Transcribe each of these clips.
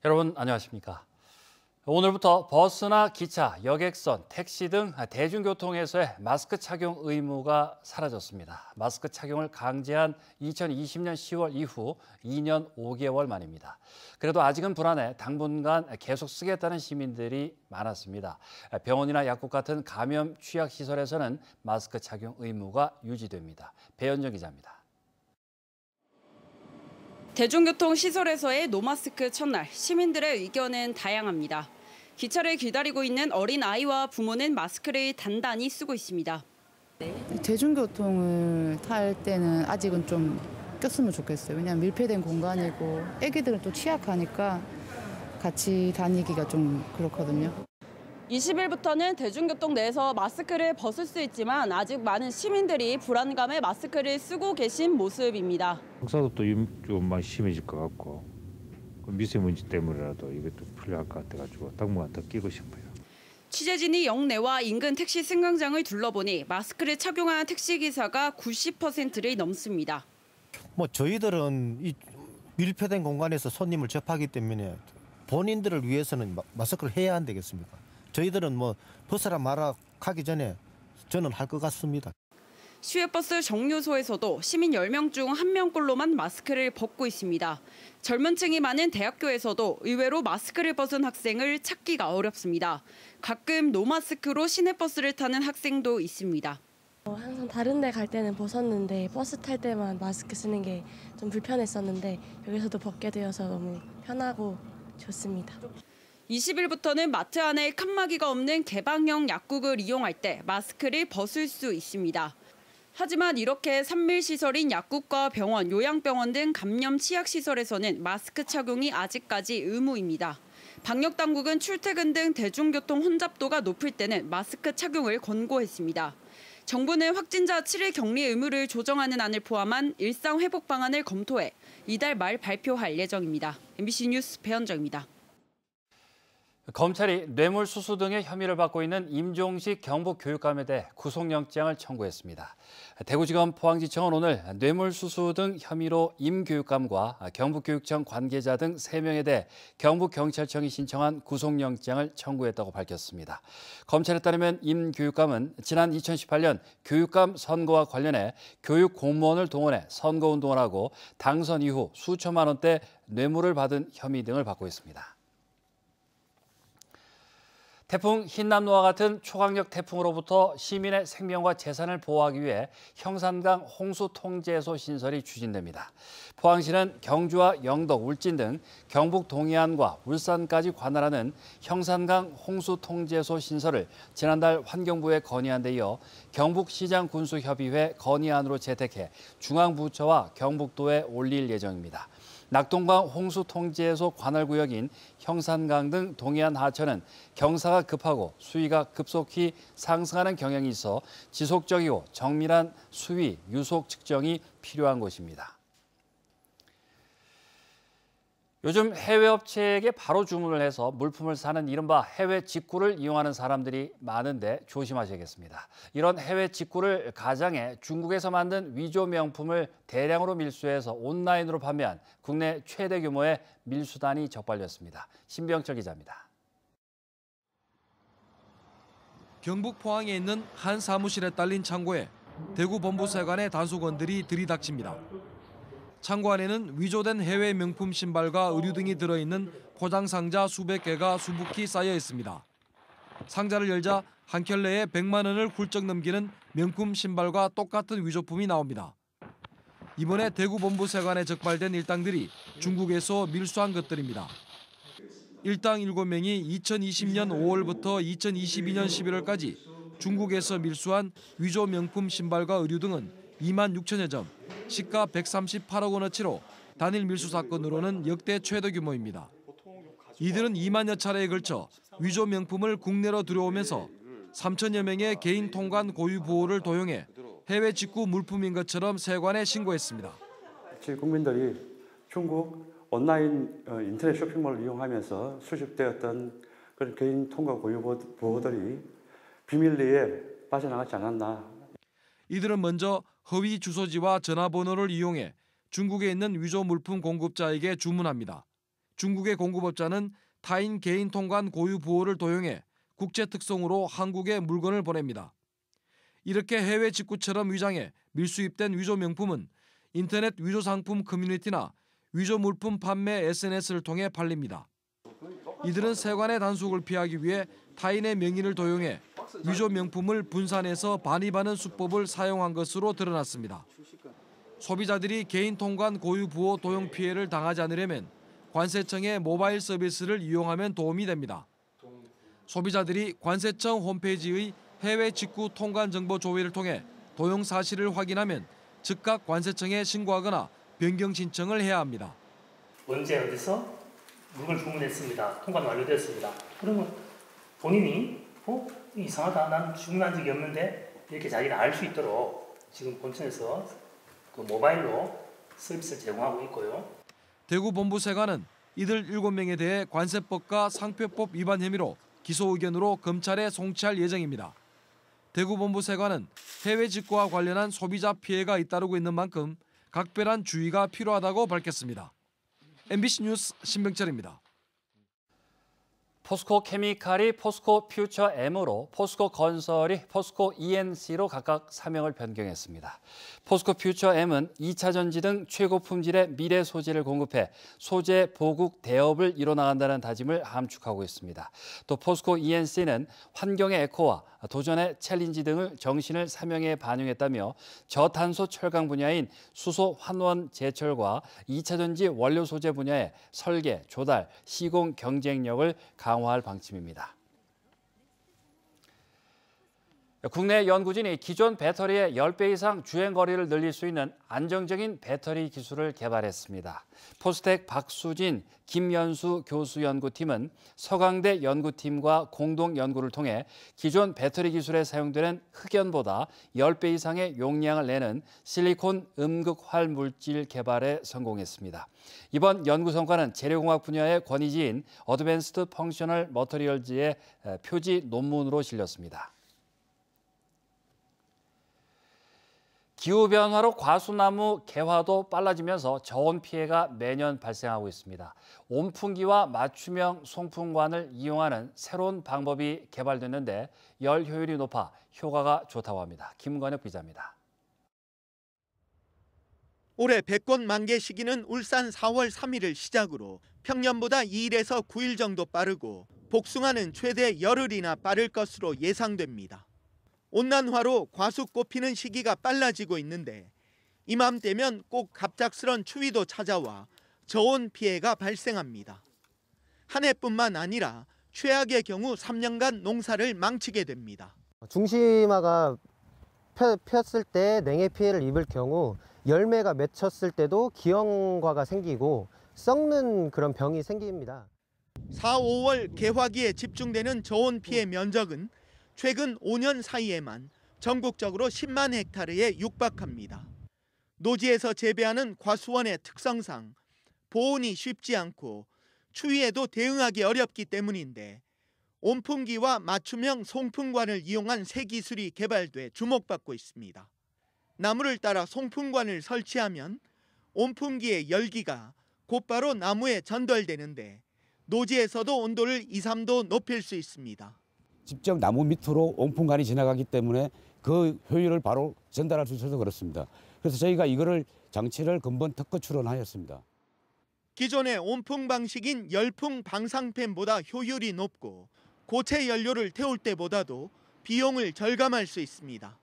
여러분 안녕하십니까? 오늘부터 버스나 기차, 여객선, 택시 등 대중교통에서의 마스크 착용 의무가 사라졌습니다. 마스크 착용을 강제한 2020년 10월 이후 2년 5개월 만입니다. 그래도 아직은 불안해 당분간 계속 쓰겠다는 시민들이 많았습니다. 병원이나 약국 같은 감염 취약시설에서는 마스크 착용 의무가 유지됩니다. 배현정 기자입니다. 대중교통 시설에서의 노마스크 첫날, 시민들의 의견은 다양합니다. 기차를 기다리고 있는 어린 아이와 부모는 마스크를 단단히 쓰고 있습니다. 대중교통을 탈 때는 아직은 좀 꼈으면 좋겠어요. 왜냐하면 밀폐된 공간이고 애기들은 또 취약하니까 같이 다니기가 좀 그렇거든요. 20일부터는 대중교통 내에서 마스크를 벗을 수 있지만 아직 많은 시민들이 불안감에 마스크를 쓰고 계신 모습입니다. 역사도 좀 많이 심해질 것 같고 미세먼지 때문에라도 이것도 풀려할 것 같아가지고 당분간 더 끼고 싶어요. 취재진이 역내와 인근 택시 승강장을 둘러보니 마스크를 착용한 택시기사가 90%를 넘습니다. 저희들은 이 밀폐된 공간에서 손님을 접하기 때문에 본인들을 위해서는 마스크를 해야 안 되겠습니까? 저희들은 벗으라 말아 하기 전에 저는 할 것 같습니다. 시외버스 정류소에서도 시민 10명 중 1명꼴로만 마스크를 벗고 있습니다. 젊은 층이 많은 대학교에서도 의외로 마스크를 벗은 학생을 찾기가 어렵습니다. 가끔 노마스크로 시내버스를 타는 학생도 있습니다. 항상 다른 데 갈 때는 벗었는데 버스 탈 때만 마스크 쓰는 게 좀 불편했었는데 여기서도 벗게 되어서 너무 편하고 좋습니다. 20일부터는 마트 안에 칸막이가 없는 개방형 약국을 이용할 때 마스크를 벗을 수 있습니다. 하지만 이렇게 산밀시설인 약국과 병원, 요양병원 등 감염 취약시설에서는 마스크 착용이 아직까지 의무입니다. 방역당국은 출퇴근 등 대중교통 혼잡도가 높을 때는 마스크 착용을 권고했습니다. 정부는 확진자 7일 격리 의무를 조정하는 안을 포함한 일상회복 방안을 검토해 이달 말 발표할 예정입니다. MBC 뉴스 배현정입니다. 검찰이 뇌물수수 등의 혐의를 받고 있는 임종식 경북교육감에 대해 구속영장을 청구했습니다. 대구지검 포항지청은 오늘 뇌물수수 등 혐의로 임 교육감과 경북교육청 관계자 등 3명에 대해 경북경찰청이 신청한 구속영장을 청구했다고 밝혔습니다. 검찰에 따르면 임 교육감은 지난 2018년 교육감 선거와 관련해 교육공무원을 동원해 선거운동을 하고 당선 이후 수천만 원대 뇌물을 받은 혐의 등을 받고 있습니다. 태풍 흰남노와 같은 초강력 태풍으로부터 시민의 생명과 재산을 보호하기 위해 형산강 홍수통제소 신설이 추진됩니다. 포항시는 경주와 영덕, 울진 등 경북 동해안과 울산까지 관할하는 형산강 홍수통제소 신설을 지난달 환경부에 건의한 데 이어 경북시장군수협의회 건의안으로 채택해 중앙부처와 경북도에 올릴 예정입니다. 낙동강 홍수통제소 관할구역인 형산강 등 동해안 하천은 경사가 급하고 수위가 급속히 상승하는 경향이 있어 지속적이고 정밀한 수위, 유속 측정이 필요한 곳입니다. 요즘 해외 업체에게 바로 주문을 해서 물품을 사는 이른바 해외 직구를 이용하는 사람들이 많은데 조심하셔야겠습니다. 이런 해외 직구를 가장해 중국에서 만든 위조 명품을 대량으로 밀수해서 온라인으로 판매한 국내 최대 규모의 밀수단이 적발됐습니다. 신병철 기자입니다. 경북 포항에 있는 한 사무실에 딸린 창고에 대구 본부세관의 단속원들이 들이닥칩니다. 창고 안에는 위조된 해외 명품 신발과 의류 등이 들어있는 포장 상자 수백 개가 수북히 쌓여 있습니다. 상자를 열자 한 켤레에 100만 원을 훌쩍 넘기는 명품 신발과 똑같은 위조품이 나옵니다. 이번에 대구 본부세관에 적발된 일당들이 중국에서 밀수한 것들입니다. 일당 7명이 2020년 5월부터 2022년 11월까지 중국에서 밀수한 위조 명품 신발과 의류 등은 2만 6천여 점, 시가 138억 원어치로 단일 밀수 사건으로는 역대 최대 규모입니다. 이들은 2만여 차례에 걸쳐 위조 명품을 국내로 들여오면서 3천여 명의 개인 통관 고유 보호를 도용해 해외 직구 물품인 것처럼 세관에 신고했습니다. 국민들이 중국 온라인 인터넷 쇼핑몰을 이용하면서 수집되었던 그런 개인 통관 고유 보호들이 비밀리에 빠져나가지 않았나. 이들은 먼저 허위 주소지와 전화번호를 이용해 중국에 있는 위조 물품 공급자에게 주문합니다. 중국의 공급업자는 타인 개인 통관 고유 부호를 도용해 국제 특성으로 한국에 물건을 보냅니다. 이렇게 해외 직구처럼 위장해 밀수입된 위조 명품은 인터넷 위조 상품 커뮤니티나 위조 물품 판매 SNS를 통해 팔립니다. 이들은 세관의 단속을 피하기 위해 타인의 명의를 도용해 위조 명품을 분산해서 반입하는 수법을 사용한 것으로 드러났습니다. 소비자들이 개인 통관 고유 부호 도용 피해를 당하지 않으려면 관세청의 모바일 서비스를 이용하면 도움이 됩니다. 소비자들이 관세청 홈페이지의 해외 직구 통관 정보 조회를 통해 도용 사실을 확인하면 즉각 관세청에 신고하거나 변경 신청을 해야 합니다. 언제 어디서 물건을 주문했습니다. 통관 완료됐습니다. 그러면 본인이 이상하다. 난 주문한 적이 없는데 이렇게 자기가 알 수 있도록 지금 본청에서 그 모바일로 서비스를 제공하고 있고요. 대구 본부세관은 이들 7명에 대해 관세법과 상표법 위반 혐의로 기소 의견으로 검찰에 송치할 예정입니다. 대구 본부세관은 해외 직구와 관련한 소비자 피해가 잇따르고 있는 만큼 각별한 주의가 필요하다고 밝혔습니다. MBC 뉴스 신병철입니다. 포스코 케미칼이 포스코 퓨처 M으로 포스코 건설이 포스코 ENC로 각각 사명을 변경했습니다. 포스코 퓨처 M은 2차 전지 등 최고 품질의 미래 소재를 공급해 소재 보국 대업을 이뤄나간다는 다짐을 함축하고 있습니다. 또 포스코 ENC는 환경의 에코와 도전의 챌린지 등을 정신을 사명에 반영했다며 저탄소 철강 분야인 수소 환원 제철과 2차 전지 원료 소재 분야의 설계, 조달, 시공 경쟁력을 강화할 방침입니다. 국내 연구진이 기존 배터리의 10배 이상 주행거리를 늘릴 수 있는 안정적인 배터리 기술을 개발했습니다. 포스텍 박수진, 김연수 교수 연구팀은 서강대 연구팀과 공동 연구를 통해 기존 배터리 기술에 사용되는 흑연보다 10배 이상의 용량을 내는 실리콘 음극활 물질 개발에 성공했습니다. 이번 연구 성과는 재료공학 분야의 권위지인 어드밴스드 펑셔널 머터리얼즈의 표지 논문으로 실렸습니다. 기후변화로 과수나무 개화도 빨라지면서 저온 피해가 매년 발생하고 있습니다. 온풍기와 맞춤형 송풍관을 이용하는 새로운 방법이 개발됐는데 열 효율이 높아 효과가 좋다고 합니다. 김건혁 기자입니다. 올해 백권 만개 시기는 울산 4월 3일을 시작으로 평년보다 2일에서 9일 정도 빠르고 복숭아는 최대 열흘이나 빠를 것으로 예상됩니다. 온난화로 과수꽃 피는 시기가 빨라지고 있는데 이맘때면 꼭 갑작스런 추위도 찾아와 저온 피해가 발생합니다. 한 해뿐만 아니라 최악의 경우 3년간 농사를 망치게 됩니다. 중심화가 폈을 때 냉해 피해를 입을 경우 열매가 맺혔을 때도 기형과가 생기고 썩는 그런 병이 생깁니다. 4, 5월 개화기에 집중되는 저온 피해 면적은 최근 5년 사이에만 전국적으로 10만 헥타르에 육박합니다. 노지에서 재배하는 과수원의 특성상 보온이 쉽지 않고 추위에도 대응하기 어렵기 때문인데 온풍기와 맞춤형 송풍관을 이용한 새 기술이 개발돼 주목받고 있습니다. 나무를 따라 송풍관을 설치하면 온풍기의 열기가 곧바로 나무에 전달되는데 노지에서도 온도를 2, 3도 높일 수 있습니다. 직접 나무 밑으로 온풍관이 지나가기 때문에 그 효율을 바로 전달할 수 있어서 그렇습니다. 그래서 저희가 이거를 장치를 근본 특허 출원하였습니다. 기존의 온풍 방식인 열풍 방상팬보다 효율이 높고 고체 연료를 태울 때보다도 비용을 절감할 수 있습니다.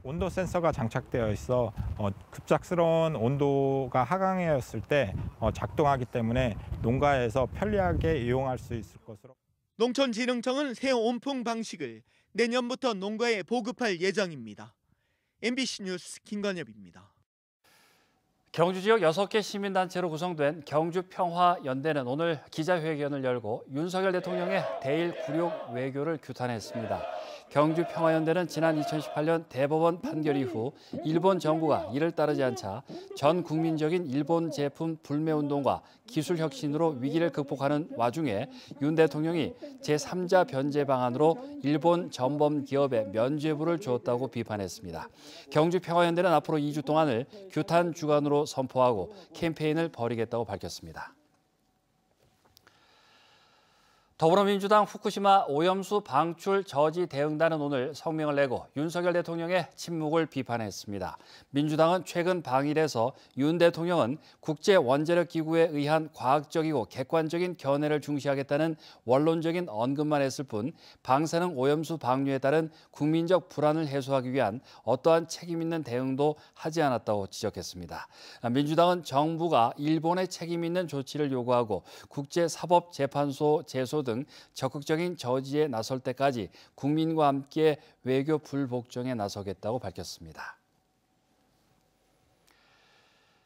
온도 센서가 장착되어 있어 급작스러운 온도가 하강하였을 때 작동하기 때문에 농가에서 편리하게 이용할 수 있을 것으로. 농촌진흥청은 새 온풍 방식을 내년부터 농가에 보급할 예정입니다. MBC 뉴스 김건엽입니다. 경주 지역 6개 시민단체로 구성된 경주평화연대는 오늘 기자회견을 열고 윤석열 대통령의 대일 굴욕 외교를 규탄했습니다. 경주평화연대는 지난 2018년 대법원 판결 이후 일본 정부가 이를 따르지 않자 전 국민적인 일본 제품 불매운동과 기술혁신으로 위기를 극복하는 와중에 윤 대통령이 제3자 변제 방안으로 일본 전범 기업에 면죄부를 주었다고 비판했습니다. 경주평화연대는 앞으로 2주 동안을 규탄 주간으로 선포하고 캠페인을 벌이겠다고 밝혔습니다. 더불어민주당 후쿠시마 오염수 방출 저지 대응단은 오늘 성명을 내고 윤석열 대통령의 침묵을 비판했습니다. 민주당은 최근 방일에서 윤 대통령은 국제원자력기구에 의한 과학적이고 객관적인 견해를 중시하겠다는 원론적인 언급만 했을 뿐 방사능 오염수 방류에 따른 국민적 불안을 해소하기 위한 어떠한 책임 있는 대응도 하지 않았다고 지적했습니다. 민주당은 정부가 일본의 책임 있는 조치를 요구하고 국제사법재판소 제소 등 적극적인 저지에 나설 때까지 국민과 함께 외교 불복종에 나서겠다고 밝혔습니다.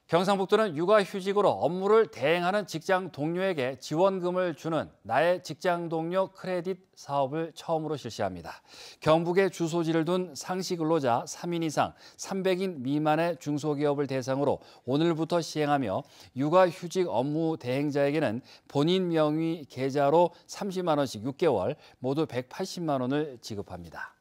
경상북도는 육아휴직으로 업무를 대행하는 직장 동료에게 지원금을 주는 나의 직장 동료 크레딧 사업을 처음으로 실시합니다. 경북에 주소지를 둔 상시 근로자 3인 이상 300인 미만의 중소기업을 대상으로 오늘부터 시행하며 육아휴직 업무 대행자에게는 본인 명의 계좌로 30만 원씩 6개월 모두 180만 원을 지급합니다.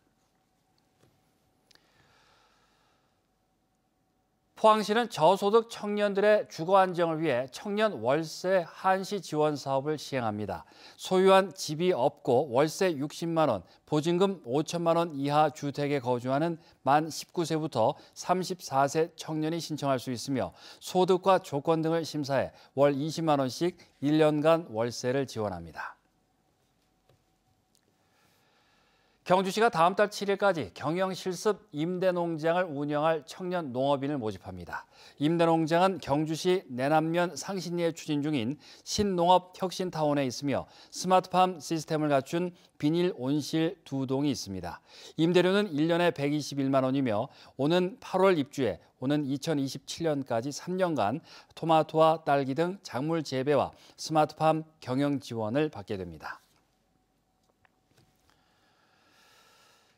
포항시는 저소득 청년들의 주거 안정을 위해 청년 월세 한시 지원 사업을 시행합니다. 소유한 집이 없고 월세 60만 원, 보증금 5천만 원 이하 주택에 거주하는 만 19세부터 34세 청년이 신청할 수 있으며 소득과 조건 등을 심사해 월 20만 원씩 1년간 월세를 지원합니다. 경주시가 다음 달 7일까지 경영실습 임대농장을 운영할 청년 농업인을 모집합니다. 임대농장은 경주시 내남면 상신리에 추진 중인 신농업혁신타운에 있으며 스마트팜 시스템을 갖춘 비닐 온실 2동이 있습니다. 임대료는 1년에 121만 원이며 오는 8월 입주해 오는 2027년까지 3년간 토마토와 딸기 등 작물 재배와 스마트팜 경영 지원을 받게 됩니다.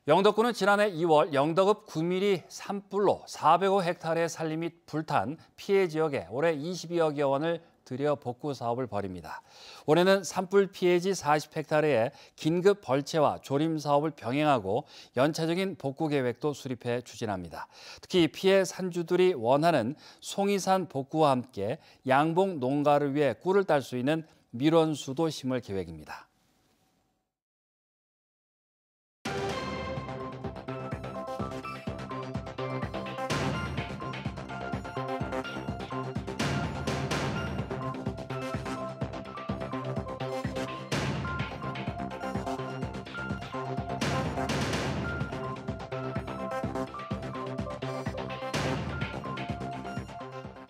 영덕군은 지난해 2월 영덕읍 9mm 산불로 405헥타르의 산림 및 불탄 피해 지역에 올해 22억여 원을 들여 복구 사업을 벌입니다. 올해는 산불 피해지 40헥타르에 긴급 벌채와 조림 사업을 병행하고 연차적인 복구 계획도 수립해 추진합니다. 특히 피해 산주들이 원하는 송이산 복구와 함께 양봉 농가를 위해 꿀을 딸 수 있는 밀원수도 심을 계획입니다.